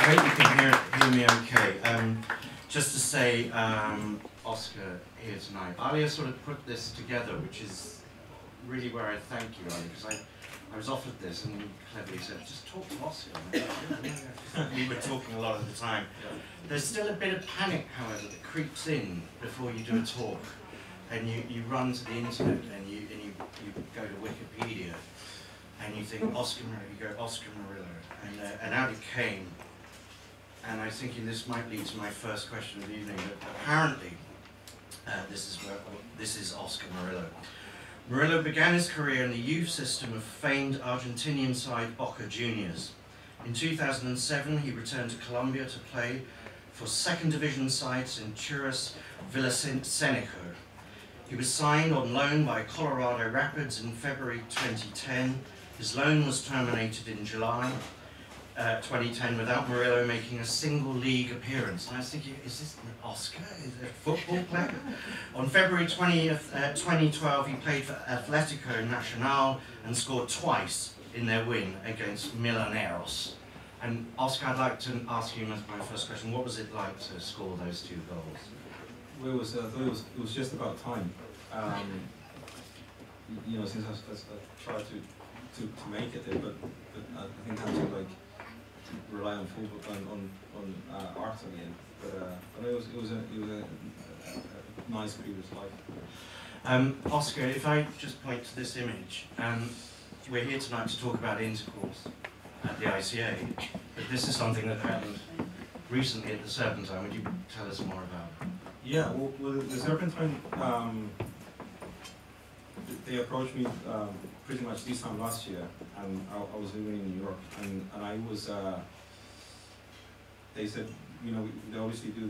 I hope you can hear me okay. Just to say, Oscar here tonight. Alia sort of put this together, which is really where I thank you, Alia, because I was offered this and you cleverly said, just talk to Oscar. We were talking a lot of the time. There's still a bit of panic, however, that creeps in before you do a talk. And you run to the internet and you go to Wikipedia and you think Oscar Murillo, you go Oscar Murillo, and out it came. And I was thinking this might lead to my first question of the evening, that apparently this is Oscar Murillo. Murillo began his career in the youth system of famed Argentinian side Boca Juniors. In 2007 he returned to Colombia to play for second division side Centurias Villasenecio. He was signed on loan by Colorado Rapids in February 2010. His loan was terminated in July 2010 without Murillo making a single league appearance. And I was thinking, is this an Oscar? Is it a football player? On February 20th, 2012, he played for Atlético Nacional and scored twice in their win against Millonarios. And Oscar, I'd like to ask you my first question, what was it like to score those 2 goals? Well, it was just about time. You know, since I tried to make it there, but I think I had to like rely on football on art again. But it was a nice previous life. Oscar, if I just point to this image, we're here tonight to talk about intercourse at the ICA, but this is something that happened recently at the Serpentine. Would you tell us more about it? Yeah, well the Serpentine, they approached me pretty much this time last year, and I was living in New York, and I was, they said, you know, they obviously do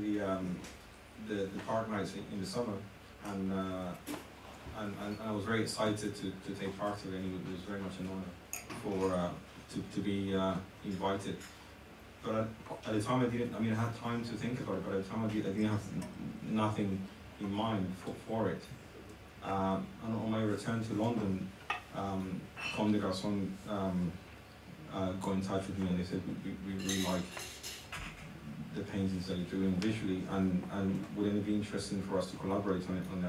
the park nights in the summer, and I was very excited to take part of it, and it was very much an honor to be invited. But at the time I had time to think about it, but at the time I didn't have nothing in mind for it. And on my return to London, Comme des Garçons got in touch with me and they said, we really like the paintings that you're doing visually, and wouldn't it be interesting for us to collaborate on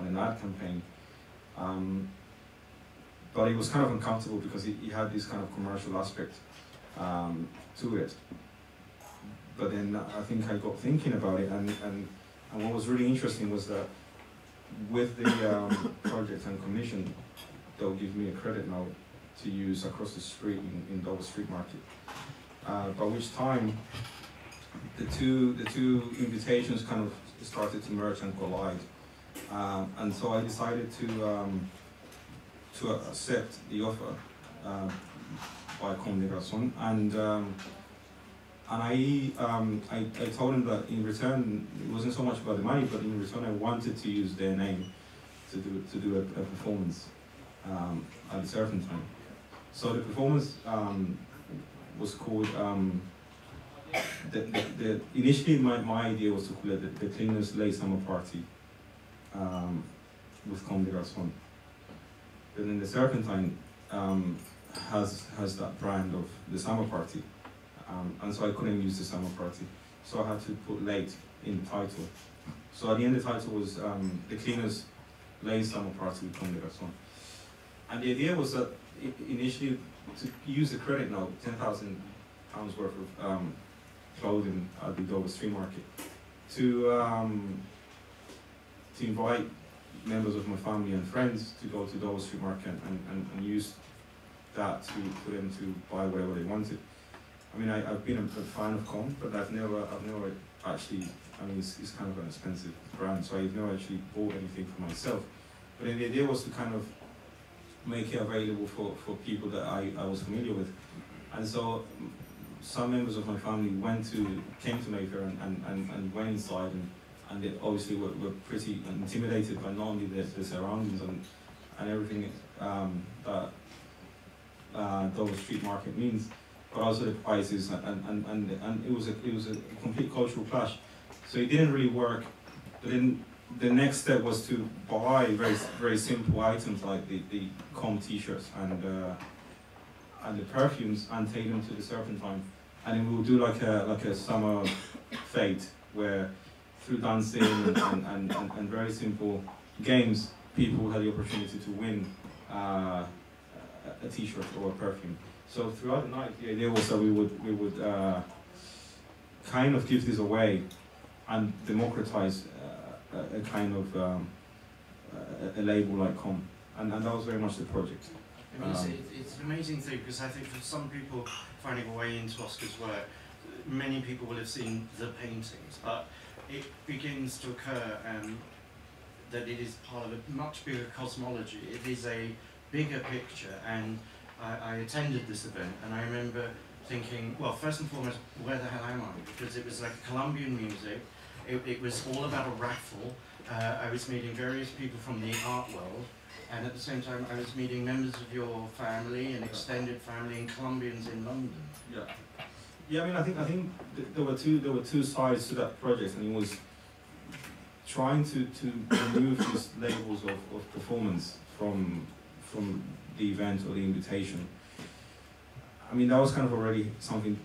an ad campaign? But it was kind of uncomfortable because he had this kind of commercial aspect to it. But then I think I got thinking about it, and what was really interesting was that with the project and commission, they'll give me a credit note to use across the street in Dover Street Market. By which time the two invitations kind of started to merge and collide, and so I decided to accept the offer by Comme des Garçons, and I told him that in return it wasn't so much about the money, but in return I wanted to use their name to do a performance at the Serpentine. So the performance was called initially my idea was to call it the Cleaners Late Summer Party with Comme des Garçons. But then the Serpentine has that brand of the summer party, and so I couldn't use the summer party, so I had to put late in the title. So at the end the title was the Cleaners Late Summer Party with Comme des Garçons. And the idea was that initially to use the credit note, £10,000 worth of clothing at the Dover Street Market, to invite members of my family and friends to go to Dover Street Market and use that for them to buy whatever they wanted. I mean, I've been a fan of Com, but I've never actually, I mean, it's kind of an expensive brand, so I've never actually bought anything for myself. But the idea was to kind of make it available for people that I was familiar with. And so some members of my family came to Mayfair and went inside, and they obviously were pretty intimidated by not only the surroundings and everything that Dover Street Market means, but also the prices, and it was a complete cultural clash. So it didn't really work. But then the next step was to buy very simple items like the Com t-shirts and the perfumes and take them to the Serpentine and then we would do like a summer fete where through dancing and very simple games, people had the opportunity to win a t-shirt or a perfume. So throughout the night, the idea was that we would kind of give this away and democratize a kind of a label like Com, and that was very much the project. I mean, it's an amazing thing, because I think for some people finding a way into Oscar's work, many people will have seen the paintings, but it begins to occur that it is part of a much bigger cosmology. It is a bigger picture, and I attended this event, and I remember thinking, well, first and foremost, where the hell am I? Because it was like Colombian music. It was all about a raffle. I was meeting various people from the art world, and at the same time I was meeting members of your family and extended family and Colombians in London. Yeah. Yeah, I mean, I think there were two sides to that project, and it was trying to remove these labels of performance from the event or the invitation. I mean, that was kind of already something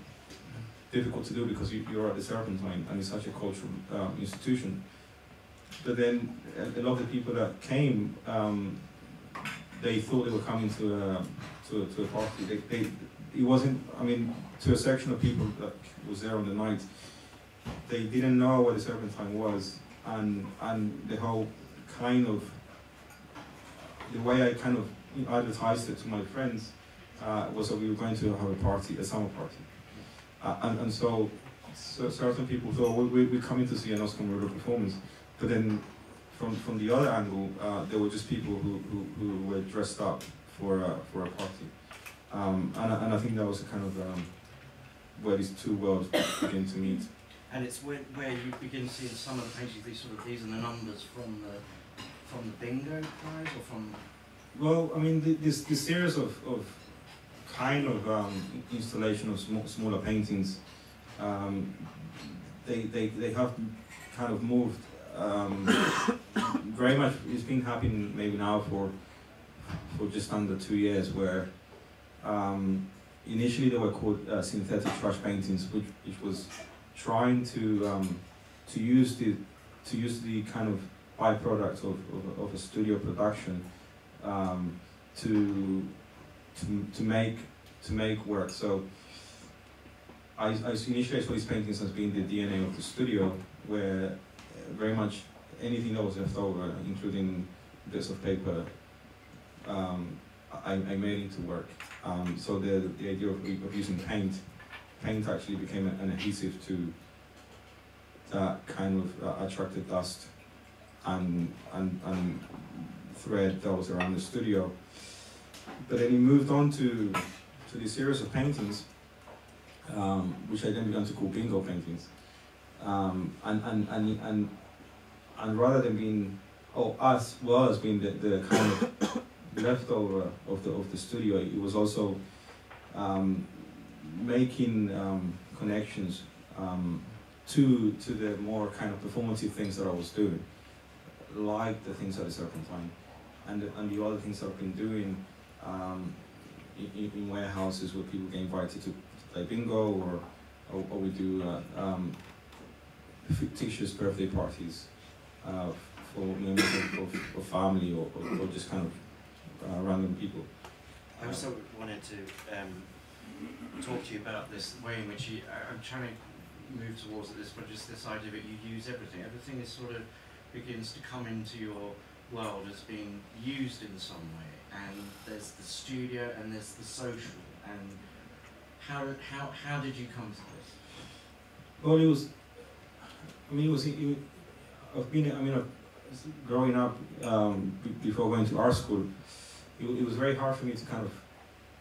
difficult to do, because you're at the Serpentine and it's such a cultural institution. But then a lot of the people that came, they thought they were coming to a party. It wasn't, I mean, to a section of people that was there on the night, they didn't know what the Serpentine was, and the whole kind of, the way I kind of advertised it to my friends was that we were going to have a party, a summer party. And so certain people thought, well, we're coming to see an Oscar Murillo performance. But then from the other angle, there were just people who were dressed up for a party. And I think that was a kind of where these two worlds begin to meet. And it's where you begin to see in some of the paintings, these are the numbers from the bingo prize, or from... Well, I mean, this series of kind of installation of smaller paintings, they have kind of moved very much. It's been happening maybe now for just under 2 years, where initially they were called synthetic trash paintings, which was trying to use the kind of byproduct of a studio production to make work. So I initially saw these paintings as being the DNA of the studio, where very much anything that was left over, including bits of paper, I made into work. So the idea of using paint actually became an adhesive to that kind of attracted dust and thread that was around the studio. But then he moved on to this series of paintings, which I then began to call bingo paintings. And rather than being, as well as being the kind of leftover of the studio, it was also making connections to the more kind of performative things that I was doing, like the things at the Serpentine, and the other things I've been doing in warehouses where people get invited to play bingo, or we do fictitious birthday parties for members of family, or just kind of random people. I also wanted to talk to you about this way in which I'm trying to move towards this, but just this idea that you use everything. Everything is sort of begins to come into your world as being used in some way, and there's the studio and there's the social. And how did you come to this? Well, growing up before going to art school, it was very hard for me to kind of,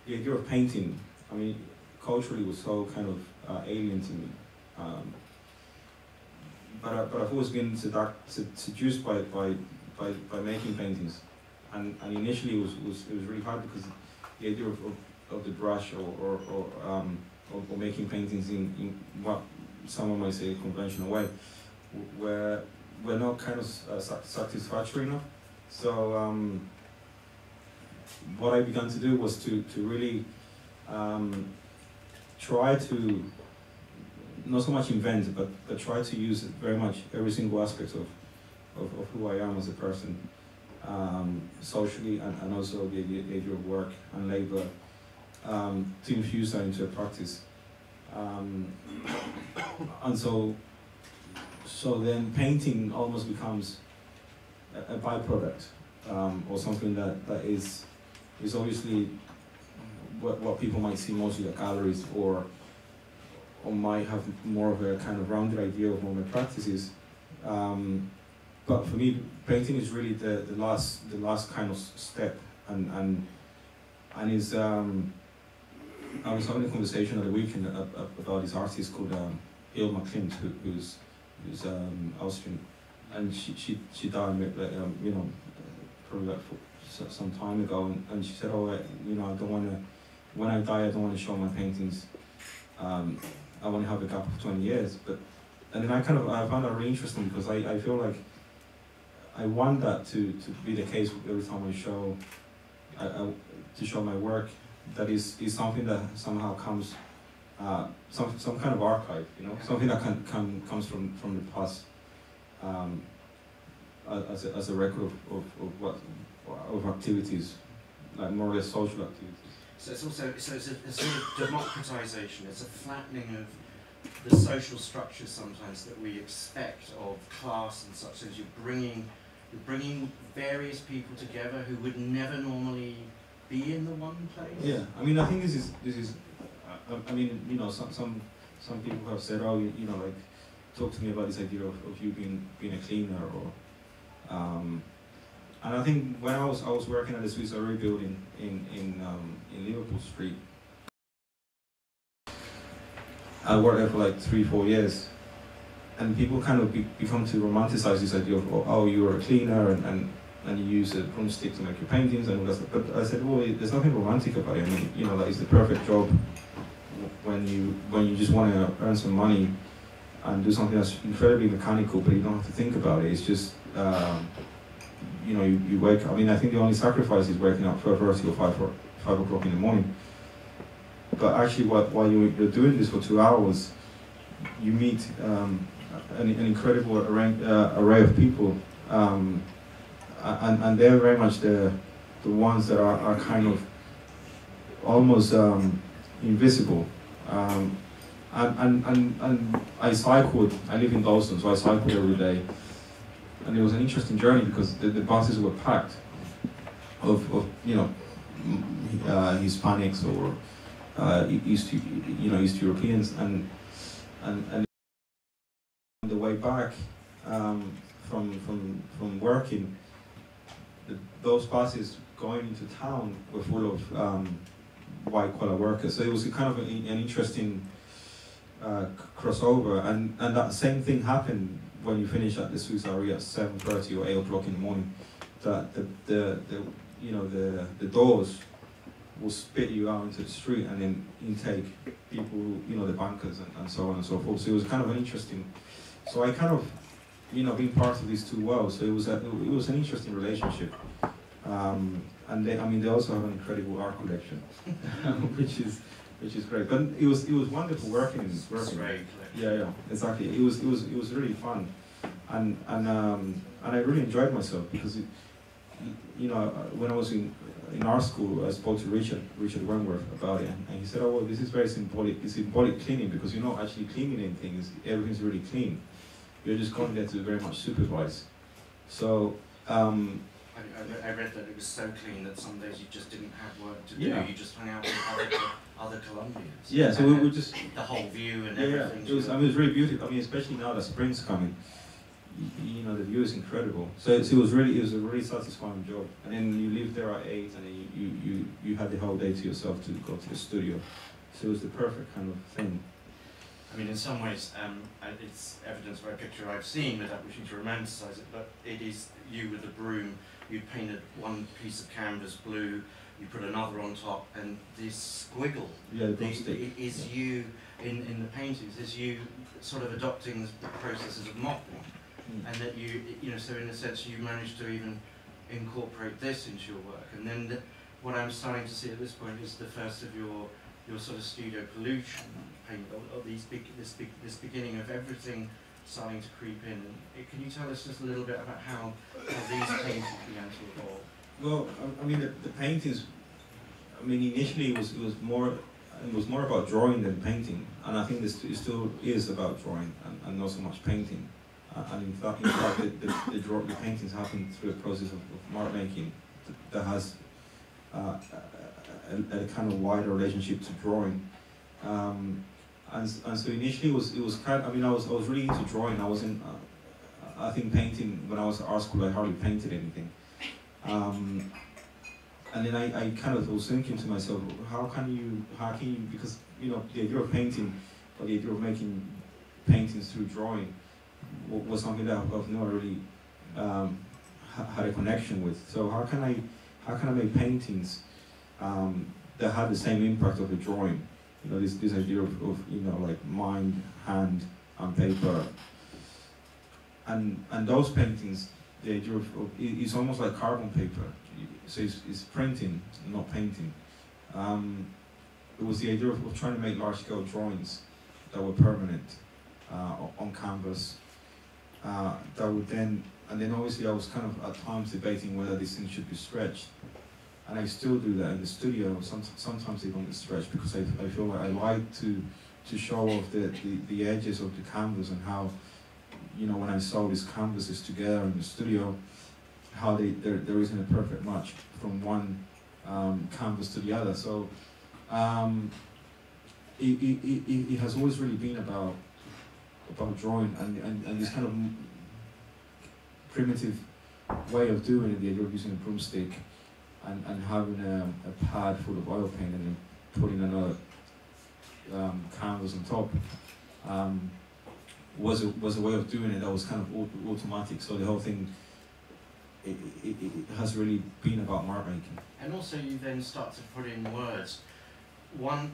the idea of painting, I mean, culturally was so kind of alien to me. But I've always been seduced by making paintings, and initially it was really hard, because the idea of the brush or making paintings in what someone might say a conventional way were not kind of satisfactory enough. So what I began to do was to really try to not so much invent, but try to use very much every single aspect of who I am as a person, socially and also the idea of work and labour, to infuse that into a practice. And so then painting almost becomes a byproduct, or something that is obviously what people might see mostly at galleries, or might have more of a kind of rounded idea of what my practice is. But for me, painting is really the last kind of step, and is I was having a conversation at the weekend about this artist called Ilma Klimt, who's Austrian, and she died you know, probably like some time ago, and she said, oh, you know, I don't want to, when I die, I don't want to show my paintings. I want to have a gap of 20 years, and then I found that really interesting, because I feel like I want that to be the case every time I show, to show my work. That is something that somehow comes, some kind of archive, you know, something that comes from the past, as a record of activities, like more or less social activities. So it's also it's a sort of democratization. It's a flattening of the social structures sometimes that we expect of class and such. As you're bringing various people together who would never normally be in the one place. Yeah, I mean, I think this is. I mean, you know, some people have said, oh, you know, like, talk to me about this idea of you being a cleaner, or. And I think when I was working at the Swiss Array building in Liverpool Street, I worked there for like 3-4 years, and people kind of become to romanticize this idea of, oh, you're a cleaner and you use a broomstick to make your paintings and all that stuff. But I said, well, there's nothing romantic about it. I mean, you know, like, it's the perfect job when you just want to earn some money and do something that's incredibly mechanical, but you don't have to think about it. It's just, you know, you wake up. I mean, I think the only sacrifice is waking up 4:30 or 5 o'clock in the morning. But actually, while you're doing this for 2 hours, you meet an incredible array of people, and they're very much the ones that are kind of almost invisible. And I cycled. I live in Dalston, so I cycled every day. And it was an interesting journey, because the buses were packed of you know, Hispanics or East Europeans, and on the way back from working, those buses going into town were full of white collar workers. So it was kind of an interesting crossover, and that same thing happened when you finish at the Swiss Array at 7:30 or 8 o'clock in the morning. That the doors will spit you out into the street and then intake people, you know, the bankers and so on and so forth. So it was kind of an interesting. So I kind of, you know, being part of these two worlds. So it was an interesting relationship. And they also have an incredible art collection, which is great. But it was wonderful working. Yeah, exactly. It was really fun, and I really enjoyed myself, because you know, when I was in art school, I spoke to Richard Wentworth about it, and he said, oh, well, this is very symbolic. It's symbolic cleaning, because you're not actually cleaning anything. Everything's really clean. You're just going there to very much supervise. So. I read that it was so clean that some days you just didn't have work to do. Yeah. You just hung out with other Colombians. Yeah, so we just the whole view and everything. It was really beautiful. I mean, especially now that spring's coming, you know, the view is incredible. So it was a really satisfying job. And then you lived there at 8, and then you had the whole day to yourself to go to the studio. So it was the perfect kind of thing. I mean, in some ways, it's evidenced by a picture I've seen without wishing to romanticize it, but it is you with a broom. You painted one piece of canvas blue, you put another on top, and this squiggle is you in the paintings, is you sort of adopting the processes of modeling, and that you know, so in a sense you managed to even incorporate this into your work. And then what I'm starting to see at this point is the first of your your sort of studio pollution paint, or this beginning of everything starting to creep in. And can you tell us just a little bit about how these paintings began to evolve? Well, I mean, the paintings, I mean, initially it was more about drawing than painting, and I think this it still is about drawing and not so much painting. And in fact the paintings happen through a process of mark making that has a kind of wider relationship to drawing. And so initially it was kind of, I mean, I was really into drawing. I wasn't, I think painting, when I was at art school, I hardly painted anything. And then I kind of was thinking to myself, how can you, because, you know, the idea of painting, or the idea of making paintings through drawing was something that I've never really had a connection with. So how can I make paintings that have the same impact of a drawing? You know, this idea of you know, like mind, hand, and paper. And those paintings, the idea of it's almost like carbon paper. So it's printing, not painting. It was the idea of trying to make large-scale drawings that were permanent on canvas. That would then, and then obviously I was kind of at times debating whether these things should be stretched. And I still do that in the studio. Sometimes they don't get stretched because I feel like I like to show off the edges of the canvas and how, you know, when I saw these canvases together in the studio, how there isn't a perfect match from one canvas to the other. So it has always really been about drawing and this kind of primitive way of doing it, the idea of using a broomstick and having a pad full of oil paint and then putting another canvas on top was a way of doing it that was kind of automatic. So the whole thing, it has really been about mark making. And also you then start to put in words, one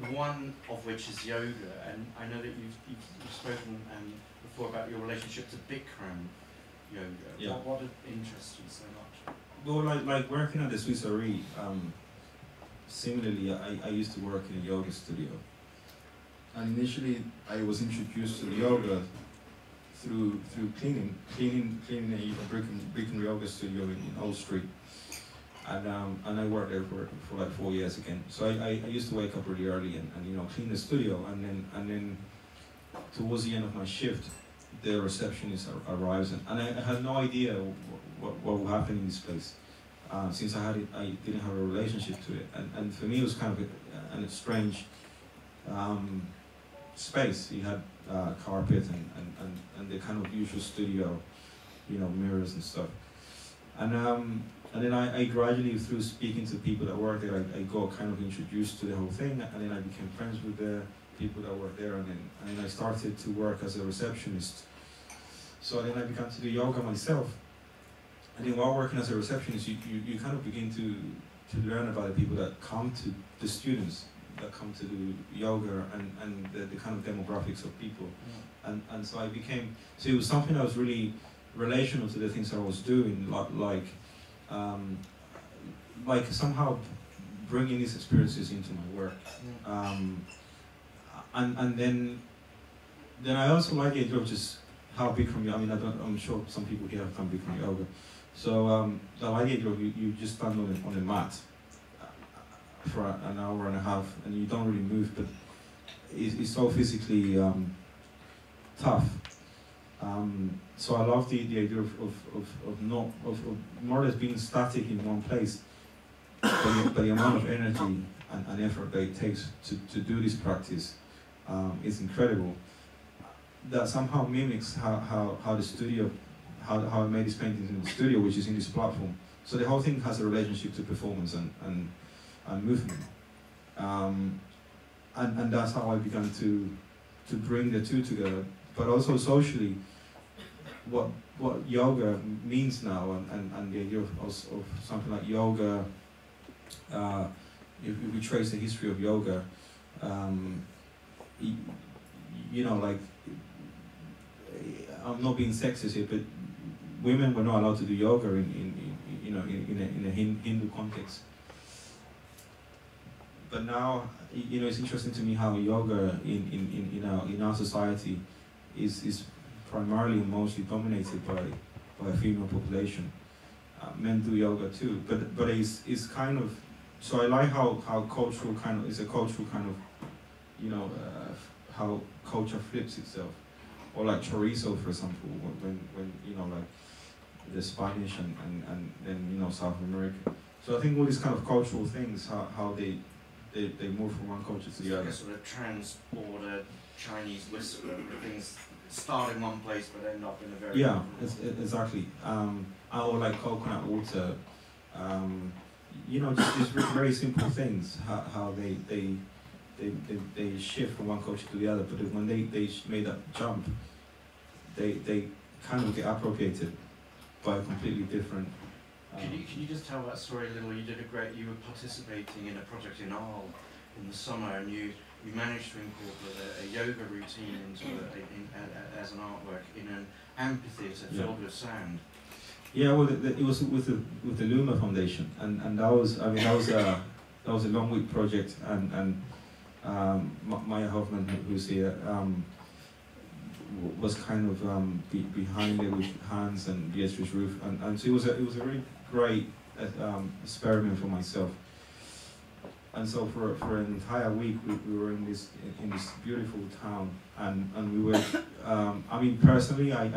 of which is yoga, and I know that you've spoken before about your relationship to Bikram yoga. Yeah. What interests you so much? Well, like working at the Swisserie, similarly, I used to work in a yoga studio. And initially, I was introduced to the yoga through cleaning a brick and yoga studio in Old Street. And I worked there for like 4 years again. So I used to wake up really early and you know, clean the studio, and then towards the end of my shift, the receptionist arrives, and I had no idea what would happen in this place, since I didn't have a relationship to it, and for me it was kind of a strange space. You had carpet and the kind of usual studio, you know, mirrors and stuff, and then I gradually, through speaking to people that work there, I got kind of introduced to the whole thing, and then I became friends with the people that work there, and then I started to work as a receptionist. So then I began to do yoga myself. And then while working as a receptionist, you kind of begin to learn about the people that come to, the students that come to do yoga, and the kind of demographics of people. Mm. And so I became, so it was something that was really relational to the things I was doing, like somehow bringing these experiences into my work. Mm. And then I also like the idea of just how Bikram, I mean, I'm sure some people here have done Bikram yoga. So the idea of you just stand on a mat for an hour and a half, and you don't really move, but it's so physically tough. So I love the idea of more or less being static in one place, but the amount of energy and effort that it takes to do this practice is incredible. That somehow mimics how the studio, how I made these paintings in the studio, which is in this platform. So the whole thing has a relationship to performance and movement. And that's how I began to bring the two together. But also socially, what yoga means now, and the idea of something like yoga, if we trace the history of yoga, you know, like, I'm not being sexist here, but women were not allowed to do yoga in a Hindu context. but now, you know, it's interesting to me how yoga in our society is primarily and mostly dominated by a female population. Men do yoga too, but it's kind of, so I like how cultural kind of, it's a cultural kind of, you know, how culture flips itself. Or like chorizo, for example, when you know, like the Spanish and then, you know, South America. So I think all these kind of cultural things, how they move from one culture to the other. Like a sort of trans-border Chinese whisper, things start in one place but end up in a very exactly. Or like coconut water, you know, just very simple things. How they shift from one culture to the other, but when they made that jump, they kind of get appropriated by a completely different. Can you just tell that story a little? You were participating in a project in Arles in the summer, and you managed to incorporate a yoga routine into as an artwork in an amphitheatre filled with sand. Yeah, well, it was with the Luma Foundation, and that was a long week project, and Maya Hoffman, who's here, was kind of behind it with Hans and Beatrice Roof, and so it was a really great experiment for myself. And so for an entire week we were in this beautiful town, and we were I mean, personally I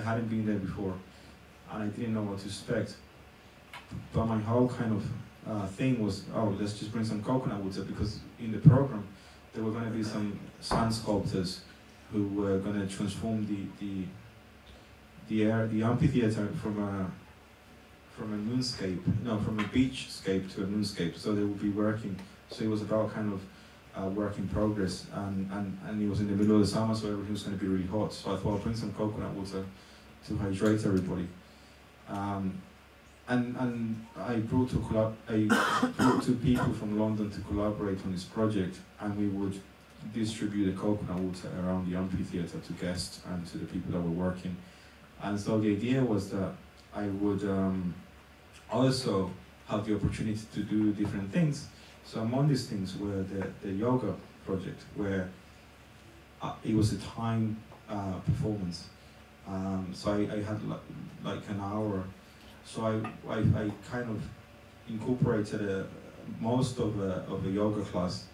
hadn't been there before, and I didn't know what to expect, but my whole kind of thing was, oh, let's just bring some coconut water, because in the program there were going to be some sand sculptors who were going to transform the amphitheater from a moonscape, no, from a beachscape to a moonscape. So they would be working. So it was about kind of work in progress, and it was in the middle of the summer, so everything was going to be really hot. So I thought I'll bring some coconut water to hydrate everybody. And I brought two people from London to collaborate on this project, and we would distribute the coconut water around the amphitheater to guests and to the people that were working. And so the idea was that I would also have the opportunity to do different things. So among these things were the yoga project, where it was a time performance. So I had like an hour. So I kind of incorporated most of a yoga class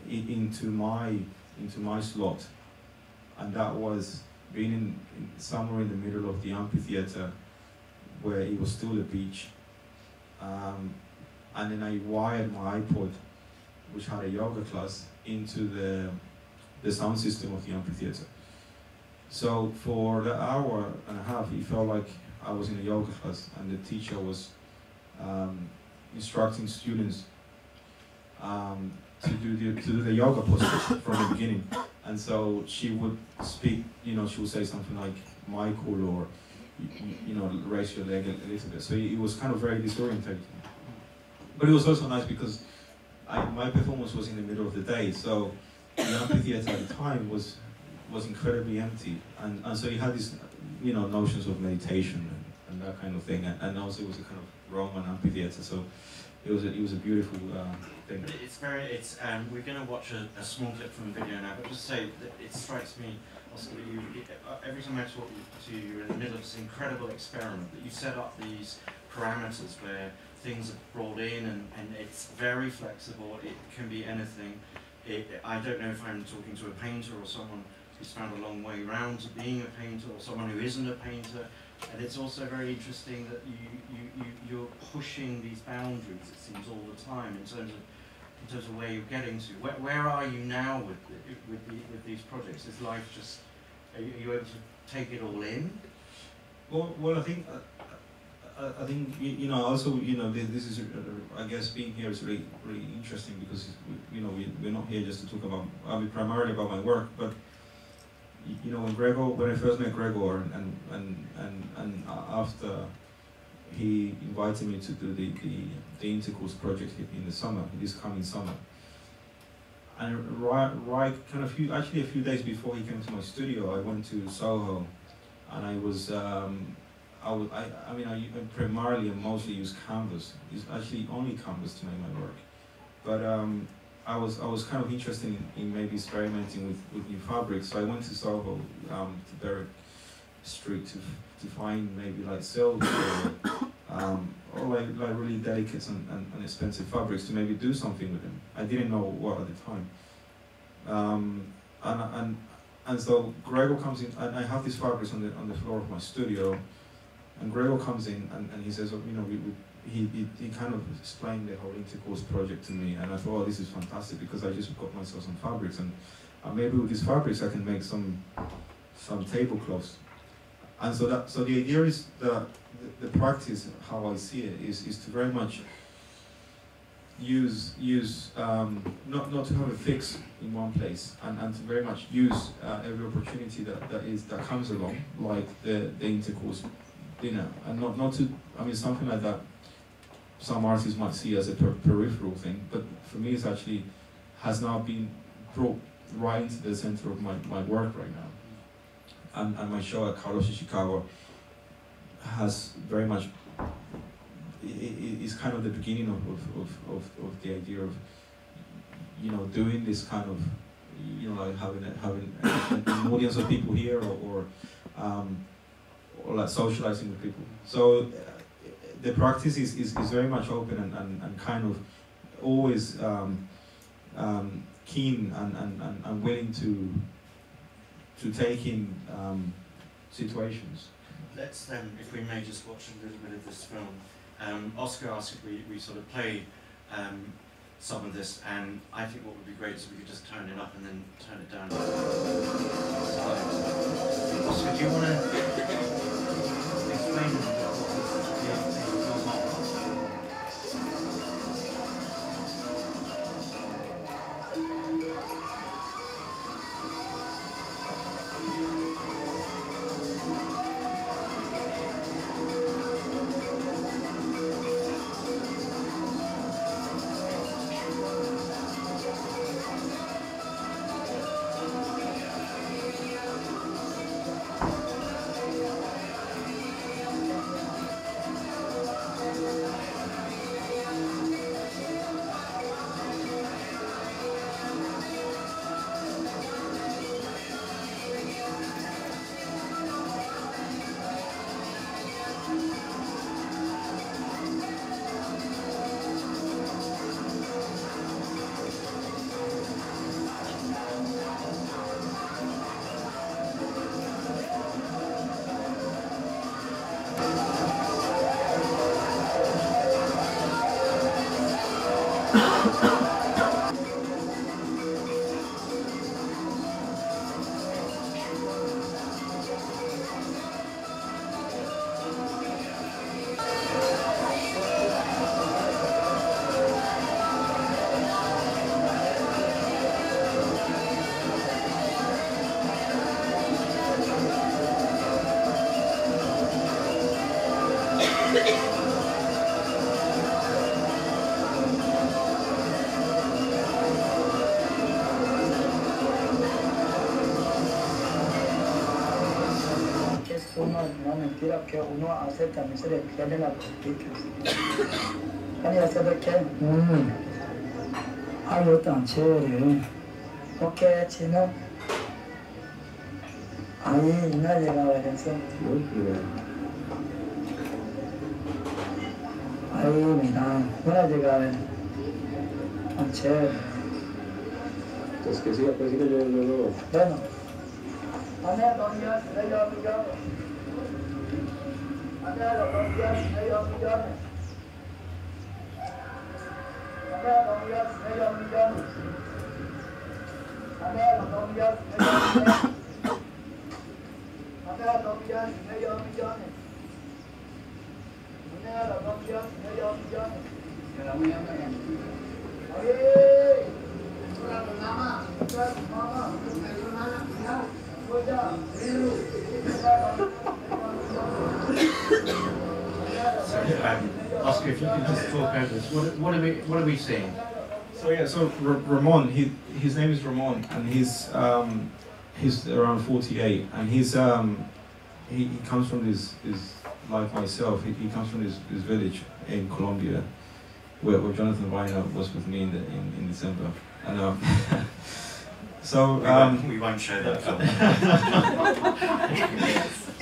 into my slot, and that was being somewhere in the middle of the amphitheater, where it was still a beach, and then I wired my iPod, which had a yoga class, into the sound system of the amphitheater. So for the hour and a half, it felt like I was in a yoga class, and the teacher was instructing students to do the yoga poses from the beginning. And so she would speak, you know, she would say something like Michael, or you know, raise your leg a little bit. So it was kind of very disorientating. But it was also nice because my performance was in the middle of the day, so the amphitheater at the time was incredibly empty, and so you had these, you know, notions of meditation and that kind of thing, and also it was a kind of Roman amphitheater, so it was a beautiful thing. We're going to watch a small clip from the video now, but just say that it strikes me, Oscar, every time I talk to you, you're in the middle of this incredible experiment, that you set up these parameters where things are brought in, and it's very flexible. It can be anything. I don't know if I'm talking to a painter or someone who's found a long way round to being a painter, or someone who isn't a painter. And it's also very interesting that you're pushing these boundaries, it seems, all the time in terms of where you're getting to. Where are you now with these projects? Is life just, are you able to take it all in? Well, I think you know, also, you know, this is, I guess, being here is really interesting, because, you know, we're not here just to talk about, I mean, primarily about my work, but you know, when I first met Gregor, and after he invited me to do the Intercourse project in the summer, this coming summer, and right kind of a few days before he came to my studio, I went to Soho, and I was I primarily and mostly use canvas. It's actually only canvas to make my work, But I was kind of interested in maybe experimenting with new fabrics. So I went to Soho, to Berwick Street to find maybe like silk or like really delicate and expensive fabrics to maybe do something with them. I didn't know what at the time. And so Gregor comes in, and I have these fabrics on the floor of my studio, and Gregor comes in and he says, oh, you know, he kind of explained the whole intercourse project to me, and I thought, oh, this is fantastic, because I just got myself some fabrics, and maybe with these fabrics I can make some tablecloths. And so the idea is that the practice, how I see it, is to very much use not to have a fix in one place, and to very much use every opportunity that comes along, like the intercourse dinner, and not to, I mean, something like that some artists might see as a peripheral thing, but for me it's actually has now been brought right into the center of my work right now. And my show at Carlos Ishikawa has very much, is kind of the beginning of the idea of, you know, doing this kind of, you know, like having an audience of people here, or like socializing with people. So the practice is very much open and kind of always keen and willing to take in situations. Let's if we may, just watch a little bit of this film. Oscar asked if we sort of play some of this, and I think what would be great is if we could just turn it up and then turn it down. Oscar, do you want to explain the model? Una mentira que uno hace también se le pierde la política. A니 hace de qué? Algo tan chévere. Porque chino. Ahí no llega a ver eso. Ahí mira, no llega a ver. Tan chévere. Entonces que siga, pues siga yo. Bueno. Ana los días, ellos millones. Ana los días, ellos millones. Ana los días, ellos millones. Ana los días, ellos millones. Ana los días, ellos millones. Ana los días, ellos millones. ¡Ay! ¡Mamá! ¡Mamá! Oscar, if you could just talk over this, what are we seeing? So yeah, so Ramon, his name is Ramon, and he's around 48, and he comes from this like myself, he comes from this village in Colombia, where Jonathan Weiner was with me in December. And so we won't show that film.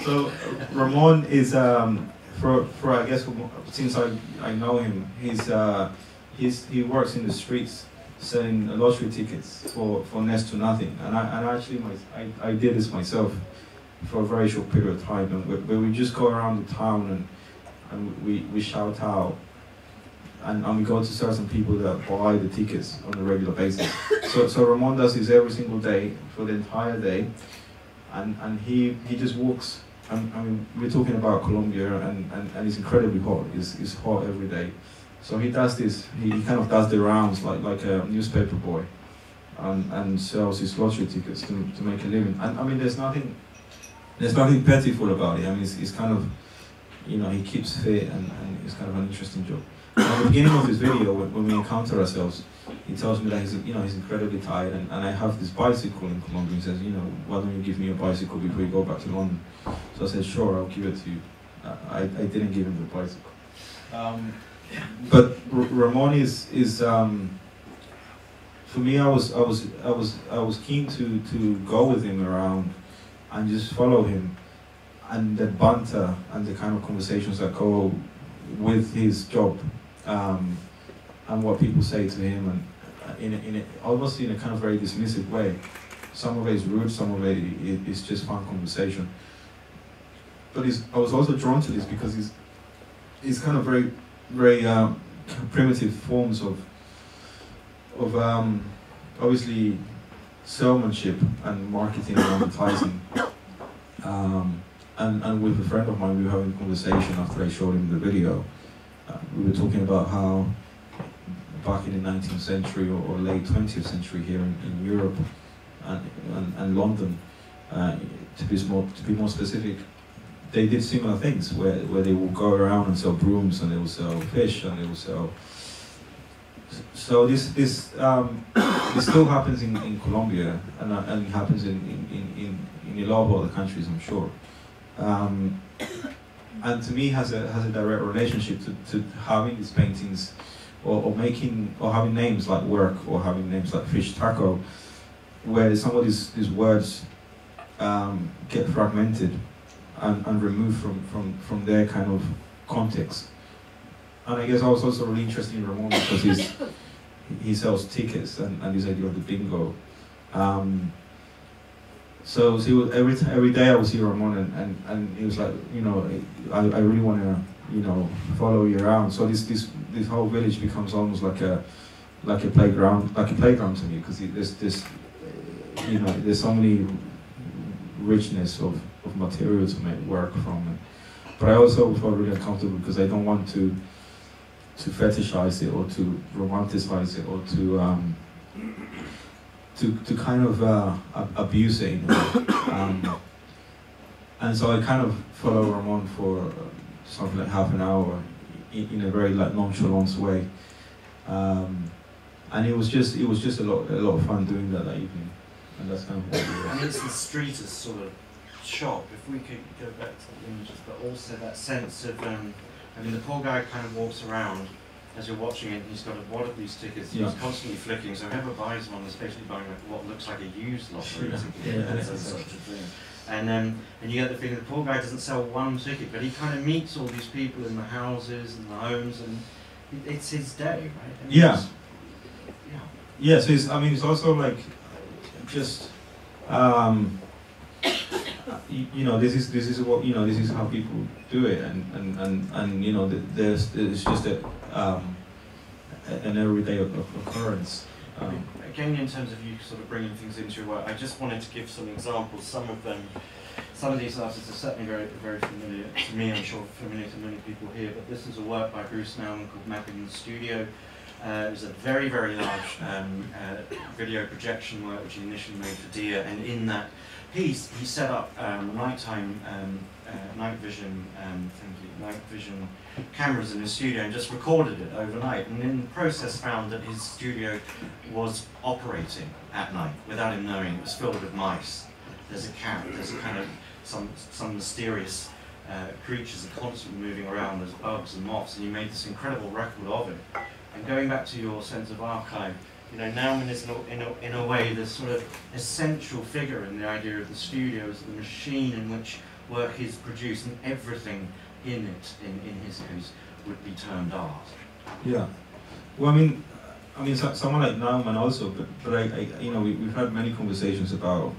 So Ramon is for I guess since I know him, he works in the streets selling lottery tickets for next to nothing. And I did this myself for a very short period of time, and where we just go around the town and we shout out, and we go to certain people that buy the tickets on a regular basis. So Ramon does this every single day for the entire day, and he just walks. I mean, we're talking about Colombia, and it's incredibly hot. It's hot every day. So he does this. He kind of does the rounds like a newspaper boy, and sells his lottery tickets to make a living. And I mean, there's nothing pitiful about it. I mean, it's kind of, you know, he keeps fit, and it's kind of an interesting job. At the beginning of this video, when we encounter ourselves, he tells me that he's incredibly tired, and I have this bicycle in Colombia. He says, you know, why don't you give me a bicycle before you go back to London? So I said, sure, I'll give it to you. I didn't give him the bicycle. But Ramon is for me. I was keen to go with him around and just follow him, and the banter and the kind of conversations that go with his job, and what people say to him, and almost in a kind of very dismissive way. Some of it is rude, some of it is just fun conversation. But I was also drawn to this because he's kind of very primitive forms of obviously salesmanship and marketing and advertising. And with a friend of mine, we were having a conversation after I showed him the video. We were talking about how back in the 19th century or late 20th century here in Europe and London, to be more specific, they did similar things where they will go around and sell brooms, and they will sell fish, and they will sell. So this still happens in Colombia, and it happens in a lot of other countries, I'm sure. And to me, has a direct relationship to having these paintings, or having names like work, or having names like fish taco, where some of these words get fragmented and removed from their kind of context. And I guess I was also really interested in Ramon because he sells tickets and this idea of the bingo. So every day I would see Ramon, and he was like, you know, I really want to, you know, follow you around. So this whole village becomes almost like a playground to me, because there's this, you know, there's so many richness of material to make work from. But I also felt really uncomfortable because I don't want to fetishize it or to romanticize it or to kind of abuse it, you know. And so I kind of follow Ramon for something like half an hour in a very like nonchalant way, and it was just a lot of fun doing that evening, and that's kind of what we were. And it's the street as sort of shop, if we could go back to the images, but also that sense of, I mean, the poor guy kind of walks around as you're watching it, and he's got a wad of these tickets, he's constantly flicking, so whoever buys one is basically buying what looks like a used lottery ticket, such a thing. And you get the feeling the poor guy doesn't sell one ticket, but he kind of meets all these people in the houses and the homes, and it's his day, right? I mean, yeah, so it's also like, just, you know, this is what, you know, this is how people do it, and you know, there's just an everyday occurrence. Again, in terms of you sort of bringing things into your work, I just wanted to give some examples. Some of these artists are certainly very, very familiar to me. I'm sure familiar to many people here. But this is a work by Bruce Nauman called Mapping in the Studio. It was a very, very large video projection work which he initially made for Dia, and in that piece he set up night vision cameras in his studio and just recorded it overnight, and in the process found that his studio was operating at night without him knowing. It was filled with mice. There's a cat, there's a kind of some mysterious creatures are constantly moving around, there's bugs and moths, and he made this incredible record of it. And going back to your sense of archive, you know, Naumann is in a way the sort of essential figure in the idea of the studio as the machine in which work is produced, and everything in it, in his case, would be termed art. Yeah. Well, I mean, someone like Naumann also, but I you know, we've had many conversations about,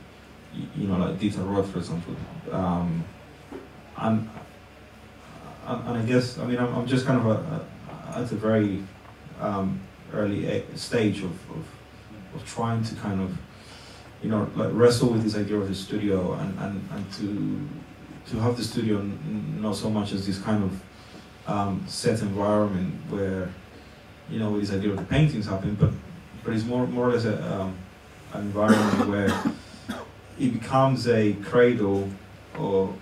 you know, like Dieter Roth, for example, and I guess, I mean, I'm just kind of at a very early stage of trying to kind of, you know, like wrestle with this idea of the studio and to have the studio not so much as this kind of set environment where, you know, this idea of the paintings happen, but it's more or less an environment where it becomes a cradle, or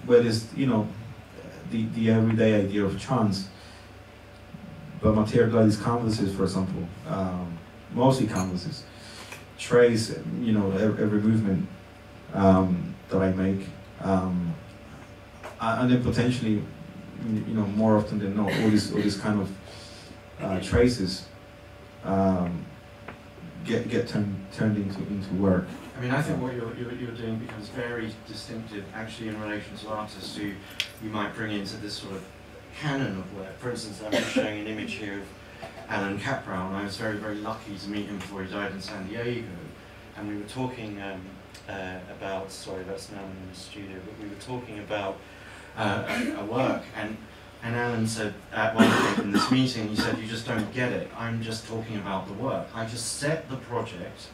where there's, you know, the everyday idea of chance, but material like these canvases, for example, mostly canvases, trace, you know, every movement that I make, and then potentially, you know, more often than not, all these kind of traces get turned into work. I mean, I think what you're doing becomes very distinctive, actually, in relation to artists who you might bring into this sort of canon of work. For instance, I'm just showing an image here of Alan Caprow, and I was very, very lucky to meet him before he died in San Diego. And we were talking about, sorry, that's now in the studio, but we were talking about a work, and Alan said at one point in this meeting, he said, "You just don't get it. I'm just talking about the work. I just set the project."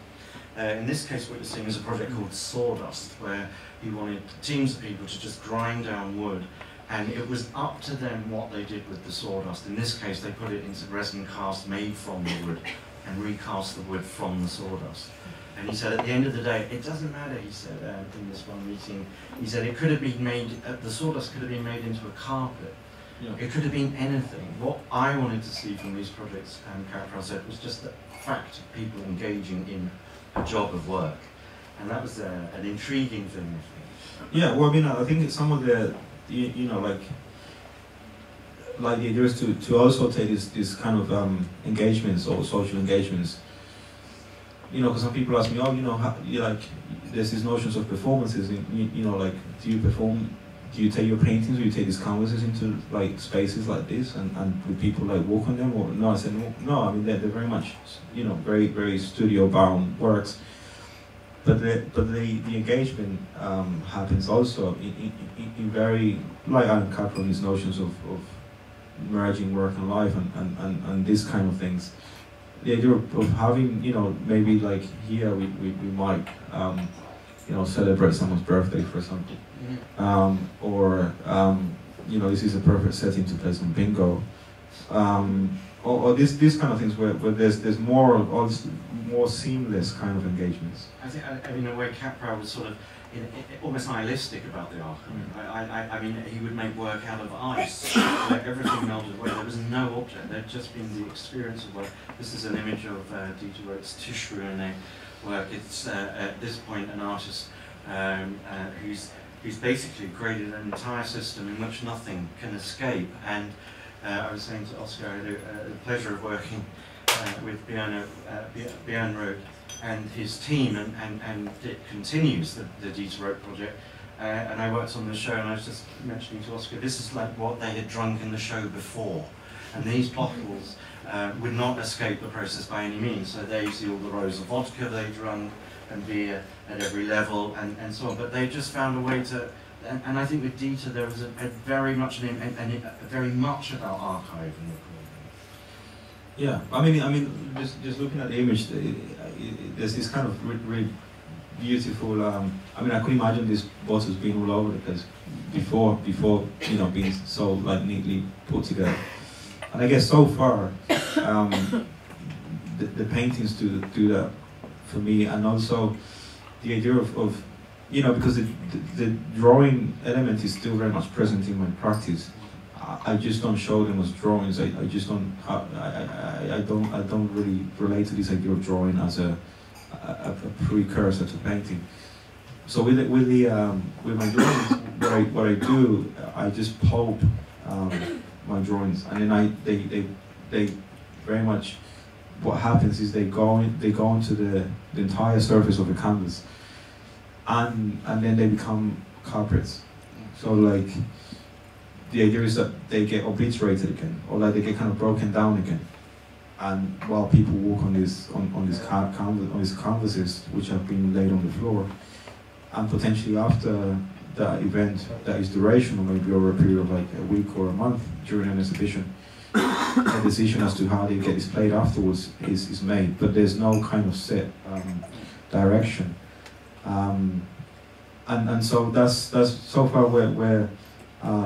In this case, what you're seeing is a project called Sawdust, where he wanted teams of people to just grind down wood, and it was up to them what they did with the sawdust. In this case, they put it into resin cast made from the wood and recast the wood from the sawdust. And he said, at the end of the day, it doesn't matter, he said, in this one meeting, he said it could have been made, the sawdust could have been made into a carpet. Yeah. It could have been anything. What I wanted to see from these projects, Caprow said, was just the fact of people engaging in a job of work. And that was an intriguing thing, I think. Yeah, well, I mean, I think it's some of the, you know, like the idea is to also take this kind of engagements or social engagements. You know, because some people ask me, oh, you know, there's these notions of performances. You know, like, do you perform? Do you take your paintings, or you take these canvases into like spaces like this, and would people like walk on them? Or no, I said no. I mean, they're very much, you know, very, very studio bound works. But the engagement happens also in very, like Alan Caprow, these notions of merging work and life and these kind of things. The idea of having, you know, maybe like here we might you know, celebrate someone's birthday, for example, or you know, this is a perfect setting to play some bingo, or these kind of things where there's more seamless kind of engagements. I think, in a way, Caprow was sort of almost nihilistic about the art. I mean, he would make work out of ice, where everything melted away. There was no object. There'd just been the experience of work. This is an image of Dieter Roth's Tischruine work. It's at this point an artist who's basically created an entire system in which nothing can escape. And I was saying to Oscar, I had the pleasure of working with Björn Roth and his team, and it continues, the Dieter Roth project. And I worked on the show, and I was just mentioning to Oscar, this is like what they had drunk in the show before. And these bottles would not escape the process by any means. So there you see all the rows of vodka they drunk, and beer at every level, and so on. But they just found a way to, and I think with Dieter there was a very much very much about archiving. Yeah, I mean, just looking at the image, there's this kind of really beautiful. I mean, I could imagine these bottles being all over the place before you know, being so like neatly put together. And I guess so far, the paintings do that for me, and also the idea of you know, because the drawing element is still very much present in my practice. I just don't show them as drawings. I just don't. I don't really relate to this idea of drawing as a precursor to painting. So with my drawings, what I do, I just pulp my drawings, and then they they very much, what happens is they go into the entire surface of the canvas, and then they become culprits. So like, the idea is that they get obliterated again, or like they get kind of broken down again. And while people walk on these canvases which have been laid on the floor, and potentially after that event, that is durational, maybe over a period of like a week or a month during an exhibition, a decision as to how they get displayed afterwards is made, but there's no kind of set direction. And so that's so far where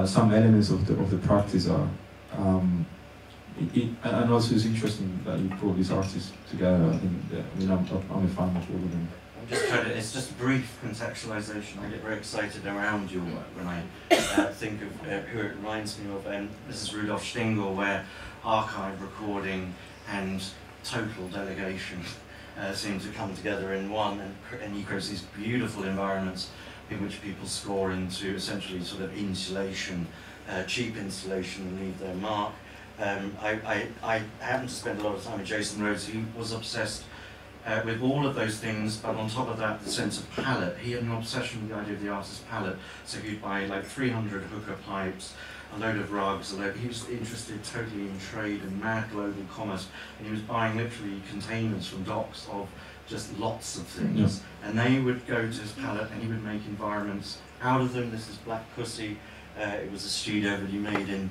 some elements of the practice are. And also it's interesting that you brought these artists together. I mean, I'm a fan of all of them. It's just a brief contextualization. I get very excited around your work when I think of who it reminds me of. This is Rudolf Stingel, where archive recording and total delegation seem to come together in one, and he creates these beautiful environments in which people score into essentially sort of insulation, cheap insulation, and leave their mark. I happened to spend a lot of time with Jason Rhodes, who was obsessed with all of those things, but on top of that, the sense of palette. He had an obsession with the idea of the artist's palette, so he'd buy like 300 hooker pipes, a load of rugs, he was interested totally in trade and mad global commerce, and he was buying literally containers from docks of just lots of things, and they would go to his palette and he would make environments out of them. This is Black Pussy. It was a studio that he made in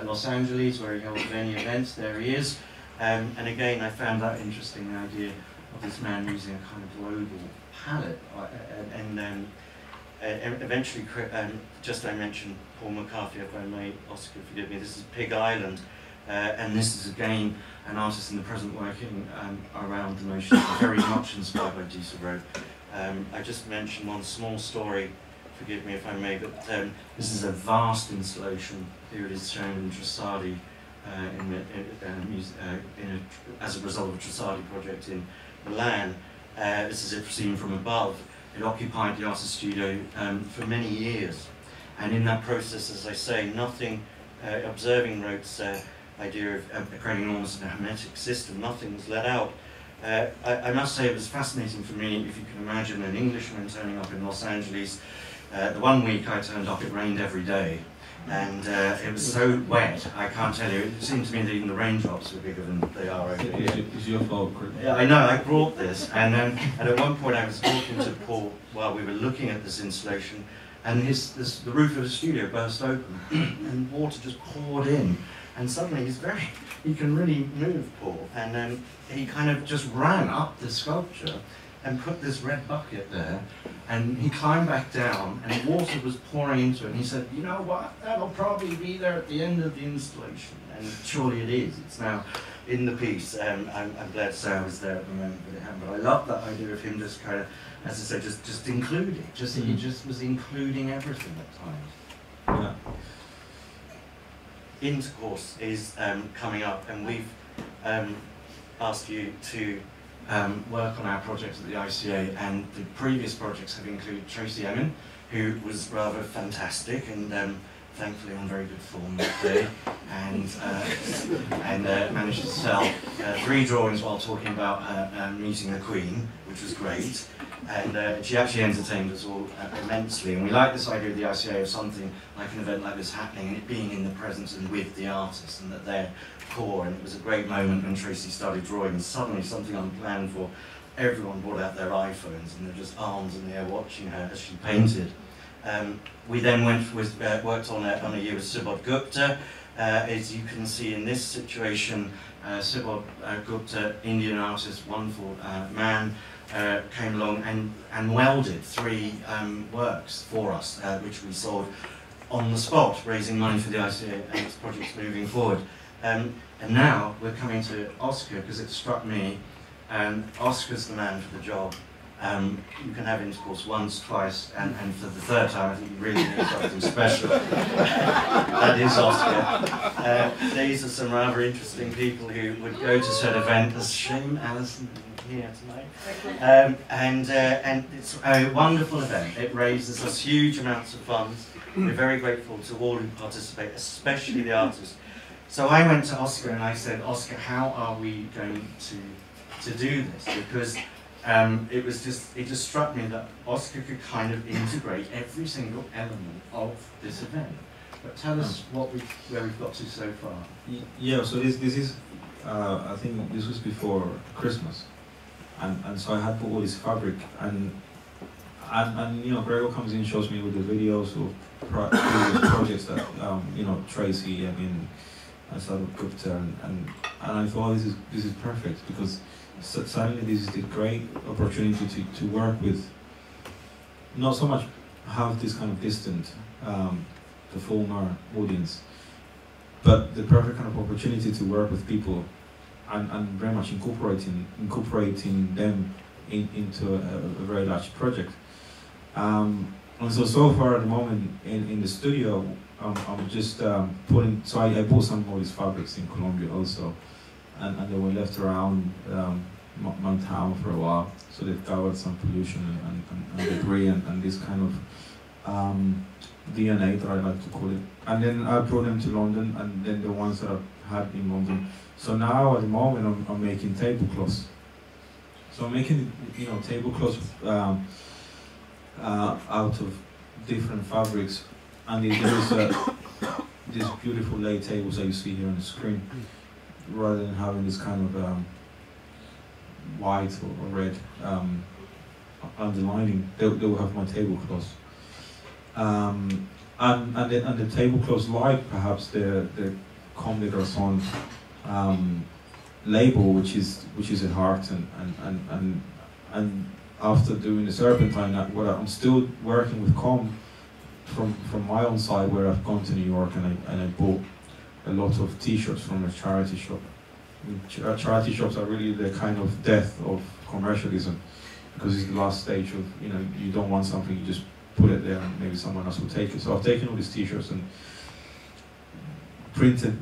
Los Angeles, where he held many events. There he is. And again, I found that interesting, the idea of this man using a kind of global palette. And eventually, just I mentioned Paul McCarthy, if I may, Oscar, forgive me, this is Pig Island. And this is again an artist in the present working around the notion, very much inspired by Diesel Road. I just mentioned one small story, forgive me if I may, but this is a vast installation. Here it is shown in Trussardi as a result of a Trussardi project in Milan. This is it seen from above. It occupied the artist studio for many years, and in that process, as I say, nothing, observing Rhodes' idea of creating almost a hermetic system, nothing was let out. I must say it was fascinating for me, if you can imagine an Englishman turning up in Los Angeles. The one week I turned up, it rained every day, and it was so wet, I can't tell you. It seemed to me that even the raindrops were bigger than they are over here. It's your fault, Chris. Yeah, I know, I brought this, and at one point I was talking to Paul while we were looking at this installation, and the roof of the studio burst open, and water just poured in, and suddenly he can really move, Paul, and he kind of just ran up the sculpture and put this red bucket there, and he climbed back down, and water was pouring into it, and he said, you know what, that'll probably be there at the end of the installation, and surely it is. It's now in the piece. I'm glad to say I was there at the moment that it happened, but I love that idea of him just kind of, as I say, just including, he just was including everything at times. Yeah. Intercourse is coming up, and we've asked you to work on our projects at the ICA, and the previous projects have included Tracy Emin, who was rather fantastic, and thankfully on very good form that day, and managed to sell 3 drawings while talking about meeting the Queen, which was great, and she actually entertained us all immensely, and we like this idea of the ICA of something like an event like this happening, and it being in the presence and with the artists, and that they're core. And it was a great moment when Tracy started drawing, and suddenly something unplanned for, everyone brought out their iPhones, and they're just arms in the air watching her as she painted. We then worked on a year with Subodh Gupta. As you can see in this situation, Subodh Gupta, Indian artist, wonderful man, came along and welded 3 works for us, which we sold on the spot, raising money for the ICA and its projects moving forward. And now we're coming to Oscar, because it struck me, Oscar's the man for the job. You can have intercourse once, twice, and for the 3rd time, I think you really need something special. That is Oscar. These are some rather interesting people who would go to said event. There's shame Alison here tonight. And it's a wonderful event. It raises us huge amounts of funds. We're very grateful to all who participate, especially the artists. So I went to Oscar and I said, Oscar, how are we going to do this? Because it just struck me that Oscar could kind of integrate every single element of this event. But tell us where we've got to so far. Yeah, so this is, I think this was before Christmas. And so I had put all this fabric and you know, Gregor comes in, shows me with the videos of previous projects that, you know, Tracy, I mean, I started Gupta and I thought this is perfect because suddenly this is a great opportunity to work with, not so much have this kind of distant performer audience, but the perfect kind of opportunity to work with people and very much incorporating them into a very large project. And so far at the moment in the studio, I'm just putting, so I bought some of these fabrics in Colombia also, and they were left around my town for a while, so they've covered some pollution and debris and this kind of DNA that I like to call it. And then I brought them to London, and then the ones that I've had in London. So now at the moment I'm making tablecloths. So I'm making, you know, tablecloths out of different fabrics, and there is these beautiful lay tables that you see here on the screen, rather than having this kind of white or red underlining. They will have my tablecloths, and the tablecloths, like perhaps the Comme des Garçons label, which is at heart, and after doing the Serpentine, I'm still working with Comme from my own side, where I've gone to New York and I bought a lot of T-shirts from a charity shop. Charity shops are really the kind of death of commercialism, because it's the last stage of, you know, you don't want something, you just put it there and maybe someone else will take it. So I've taken all these T-shirts and printed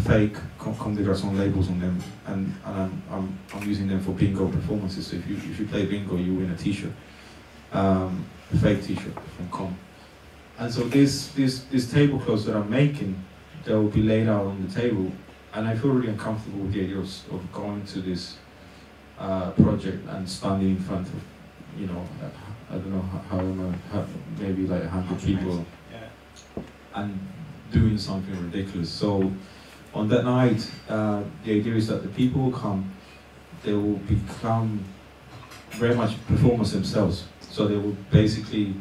fake Comme des Garçons labels on them, and I'm using them for bingo performances. So if you play bingo, you win a T-shirt, a fake T-shirt from Comme. And so these tablecloths that I'm making, they will be laid out on the table, and I feel really uncomfortable with the idea of going to this project and standing in front of, you know, I don't know how maybe like 100 people, and doing something ridiculous. So on that night, the idea is that the people who come, they will become very much performers themselves. So they will basically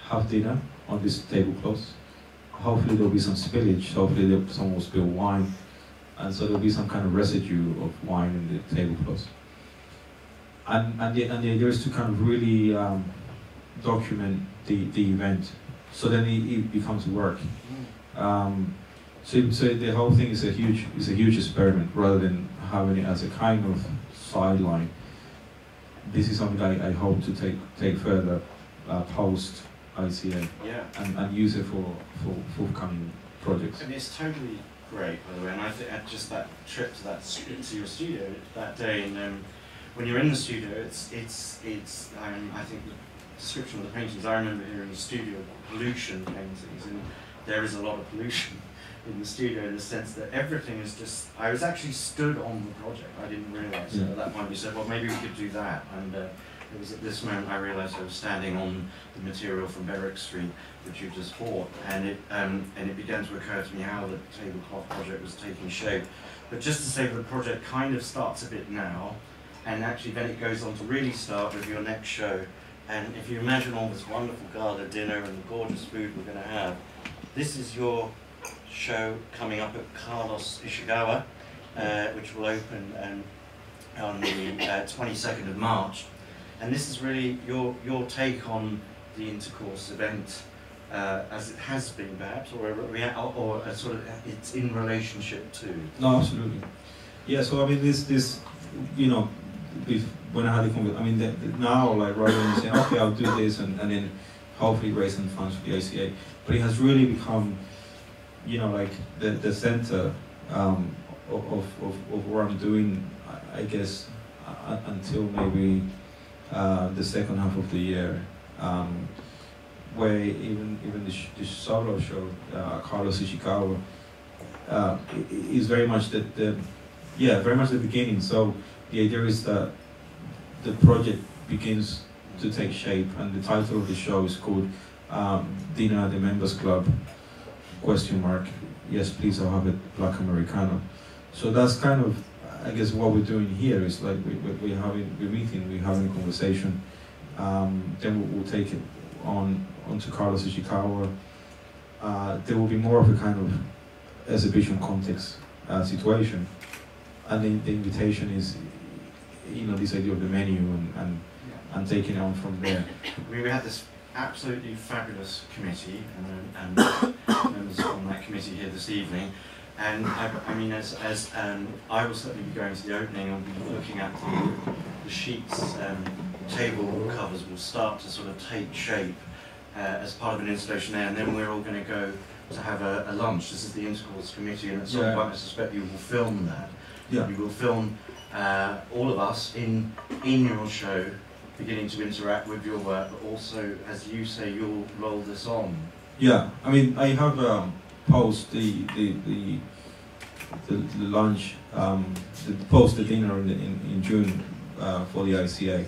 have dinner on this tablecloth. Hopefully there'll be some spillage, hopefully someone will spill wine, and so there'll be some kind of residue of wine in the tablecloth. And the idea is to kind of really document the event, so then it becomes work. So the whole thing is a huge experiment, rather than having it as a kind of sideline. This is something I hope to take further post ICA, and use it for forthcoming projects. And it's totally great, by the way. And I think just that trip to your studio that day, and when you're in the studio, it's I think the description of the paintings, I remember here in the studio, pollution paintings, and there is a lot of pollution in the studio, in the sense that everything is just, I was actually stood on the project. I didn't realise at that point. We said, well, maybe we could do that, and it was at this moment I realised I was standing on the material from Berwick Street, which you just bought, and it began to occur to me how the tablecloth project was taking shape. But just to say that the project kind of starts a bit now, and actually then it goes on to really start with your next show. And if you imagine all this wonderful gala dinner and the gorgeous food we're going to have, this is your show coming up at Carlos Ishikawa, which will open on the 22nd of March. And this is really your take on the intercourse event as it has been, perhaps, or a sort of it's in relationship to. No, absolutely. Yeah. So I mean, this you know, when I had the conversation, I mean, now, like, rather than saying, okay, I'll do this and then hopefully raise some funds for the ACA, but it has really become, you know, like the center of what I'm doing, I guess, until maybe the second half of the year, where even this solo show, Carlos Ishikawa, is very much very much the beginning. So the idea is that the project begins to take shape, and the title of the show is called Dinner at the Members Club, ? Yes, please, I'll have it Black Americano. So that's kind of, I guess, what we're doing here is like we're meeting, we're having a conversation. Then we'll take it onto Carlos Ishikawa. There will be more of a kind of exhibition context situation, and then the invitation is, this idea of the menu and taking it on from there. We had this absolutely fabulous committee and members on that committee here this evening, and I mean, as I will certainly be going to the opening and be looking at the sheets. Table covers will start to sort of take shape as part of an installation there, and then we're all going to go to have a lunch. This is the Intercourse Committee, and at some point I suspect you will film that. Yeah. You will film all of us in your show, beginning to interact with your work, but also, as you say, you'll roll this on. Yeah, I mean, I have post the lunch, post the dinner in June for the ICA.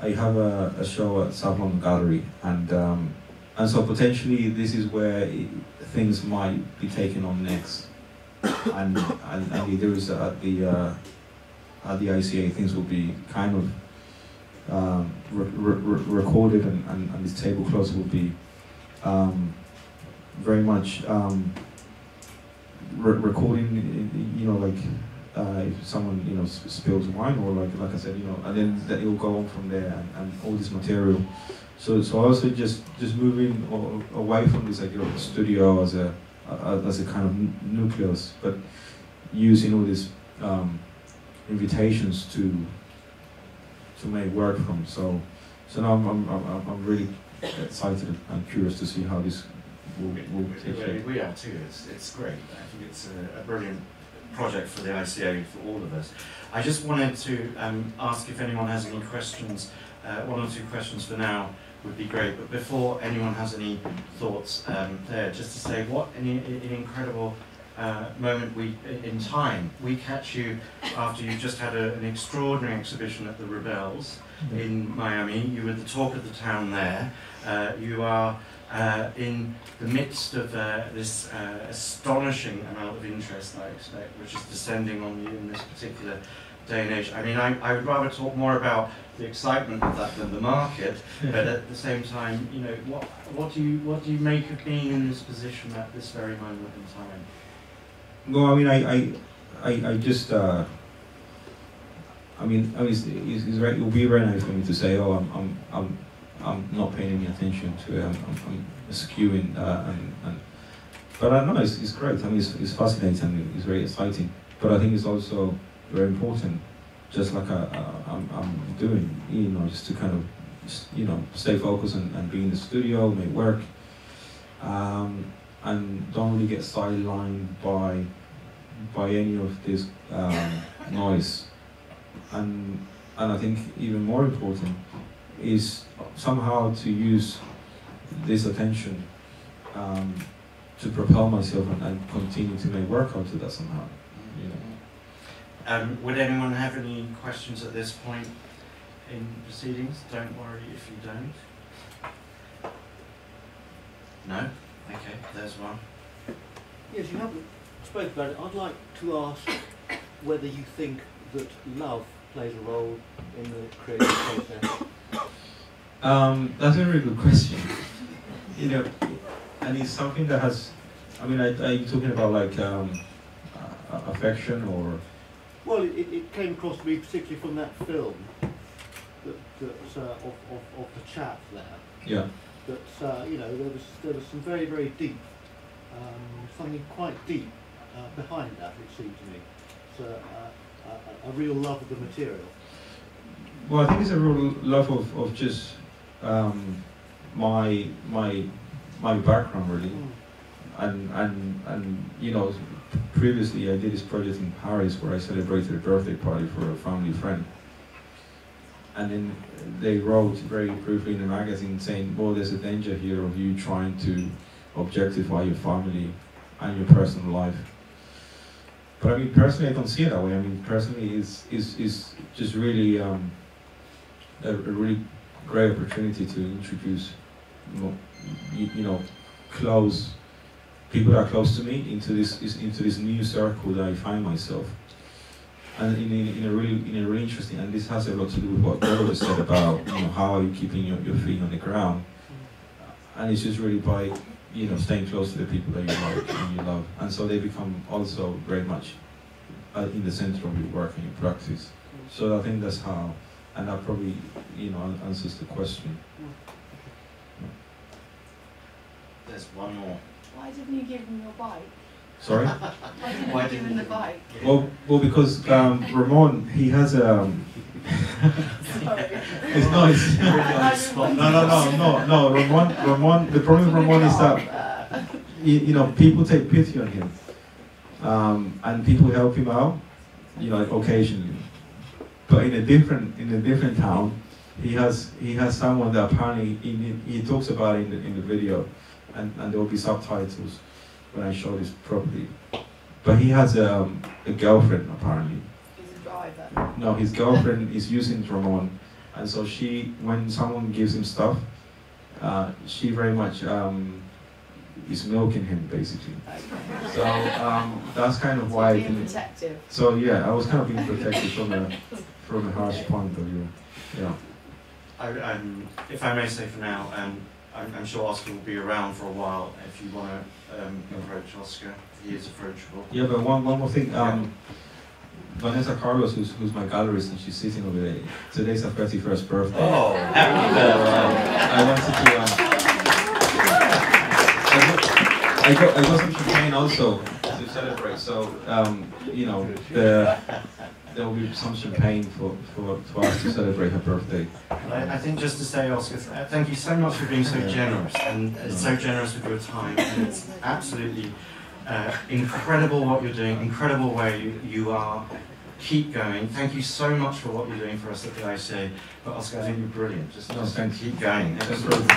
I have a show at South London Gallery, and so potentially this is where things might be taken on next, and there is at the ICA things will be kind of recorded, and these tablecloths will be very much recording, like if someone spills wine, or like I said, and then that it will go on from there, and all this material. So also just moving away from this idea of the studio as a kind of nucleus, but using all these invitations to make work from. So now I'm really excited and curious to see how this will take shape. We are too. It's great. I think it's a brilliant project for the ICA, for all of us. I just wanted to ask if anyone has any questions. One or two questions for now would be great, but before anyone has any thoughts there, just to say what an incredible moment in time. We catch you after you've just had an extraordinary exhibition at the Rebels in Miami. You were the talk of the town there. You are in the midst of this astonishing amount of interest, I expect, which is descending on you in this particular day and age. I mean, I would rather talk more about the excitement of that than the market, but at the same time, what do you make of being in this position at this very moment in time? No, I mean, I just, I mean, it's very, it would be very nice for me to say, oh, I'm not paying any attention to it. I'm skewing, but I know it's great. I mean, it's fascinating. It's very exciting. But I think it's also very important, just like I'm doing, just to kind of, stay focused and be in the studio, make work, and don't really get sidelined by any of this noise. And I think even more important is somehow to use this attention to propel myself and continue to make work out of that somehow. Would anyone have any questions at this point in proceedings? Don't worry if you don't. No? Okay, there's one. Yes, you haven't spoken about it. I'd like to ask whether you think that love plays a role in the creative process. That's a very good question. And it's something that has, I mean, are you talking about like affection or? Well, it came across to me particularly from that film of the chap there. Yeah. That there was some very, very deep, something quite deep behind that. It seemed to me. So a real love of the material. Well, I think it's a real love of just my background really, and previously I did this project in Paris where I celebrated a birthday party for a family friend, and then they wrote very briefly in the magazine saying, well, there's a danger here of you trying to objectify your family and your personal life. But I mean, personally, I don't see it that way. I mean, personally, is just really a really great opportunity to introduce, you know, people that are close to me into this new circle that I find myself, and in a really interesting. And this has a lot to do with what Gregor just said about, you know, how are you keeping your feet on the ground, and it's just really by, you know, staying close to the people that you love, and so they become also very much in the center of your work and your practice. So I think that's how, and that probably, you know, answers the question. There's one more. Why didn't you give him your bike? Sorry? Why didn't you give him the bike? Well, because Ramon, he has Sorry. it's nice. No. Ramon. The problem with Ramon is that you know, people take pity on him, and people help him out, you know, occasionally. But in a different town, he has someone that apparently he talks about it in the video, and there will be subtitles when I show this properly. But he has a girlfriend apparently. He's a driver. No, his girlfriend is using Ramon, and so when someone gives him stuff, she very much is milking him basically. Okay. So that's kind of why. Being protective. So yeah, I was kind of being protected from a harsh point of view. Yeah. If I may say for now, I'm sure Oscar will be around for a while if you want to approach Oscar. He is approachable. Yeah, but one more thing. Vanessa Carlos, who's my gallerist, and she's sitting over there. Today's her 31st birthday. Oh, happy birthday! I wanted to. I got some champagne also to celebrate. So you know, there will be some champagne for us to celebrate her birthday. I think just to say, Oscar, thank you so much for being so generous, and so generous with your time, and it's absolutely incredible what you're doing, incredible where you are. Keep going. Thank you so much for what you're doing for us at the ICA. But Oscar, I think you're brilliant. Just thank you. keep going. Excellent.